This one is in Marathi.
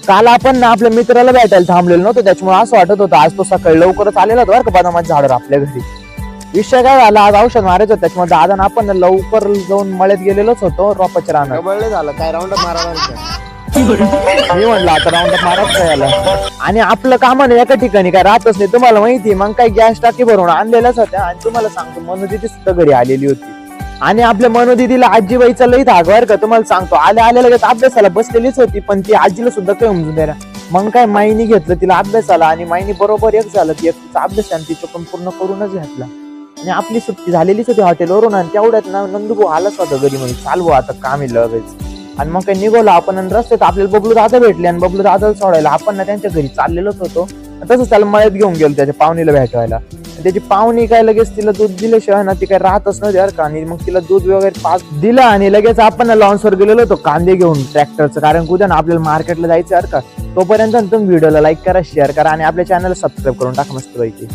काल आपण ना आपल्या मित्राला भेटायला थांबलेलो नव्हतो, त्याच्यामुळे असं वाटत होतं आज तो सकाळी लवकरच आलेला होता बरं का बदामाच्या झाडावर आपल्या घरी. विषय काय झाला, आज औषध मारायचं होतं, त्याच्यामुळे दादा आपण लवकर जाऊन मळ्यात गेलेलोच होतो रोपाच्या रानात. डबल झालं काय राऊंड मारा मी म्हणलं आता राऊंड मारत याला. आणि आपलं कामाने एका ठिकाणी काय राहतच नाही, तुम्हाला माहिती. मग काय गॅस टाकी भरून आणलेल्याच होत्या. आणि तुम्हाला सांगतो मनोदीदी सुद्धा घरी आलेली होती. आणि आपल्या मनोदीदीला आजीबाईचा लई धाक बरं का, तुम्हाला सांगतो. आल्या लगेच अभ्यासाला बसलेलीच होती, पण ती आजीला सुद्धा काही उमजून द्यायला. मग काय माईनी घेतलं तिला अभ्यासाला, आणि माईनी बरोबर एक झालं ती तिचा अभ्यास आणि तिचं पण पूर्ण करूनच घातला. आणि आपली सुट्टी झालेलीच होती हॉटेलवरून. आणि तेवढ्यात ना नंदू आलाच होता घरी, म्हणजे चालू आता काम आहे लगेच. आणि मग काही निघालो आपण. आणि रस्त्यात आपल्याला बबलू दादा भेटले, आणि बबलू दादाला सोडायला आपण ना त्यांच्या घरी चाललेलोच होतो. तसंच त्याला मळ्यात घेऊन गेलो त्याच्या पाहुणीला भेटवायला. त्याची पाहुणी काय लगेच तिला दूध दिल्याशिवाय ना ती काय राहतच नव्हती बरं का. आणि मग तिला दूध वगैरे पाच दिलं, आणि लगेच आपण लॉन्सवर गेलेलो होतो कांदे घेऊन ट्रॅक्टरचं, कारण उद्या ना आपल्याला मार्केटला जायचं बरं का. तोपर्यंत तुम्ही व्हिडिओला लाईक करा, शेअर करा, आणि आपल्या चॅनलला सबस्क्राईब करून टाका मस्त पैकी.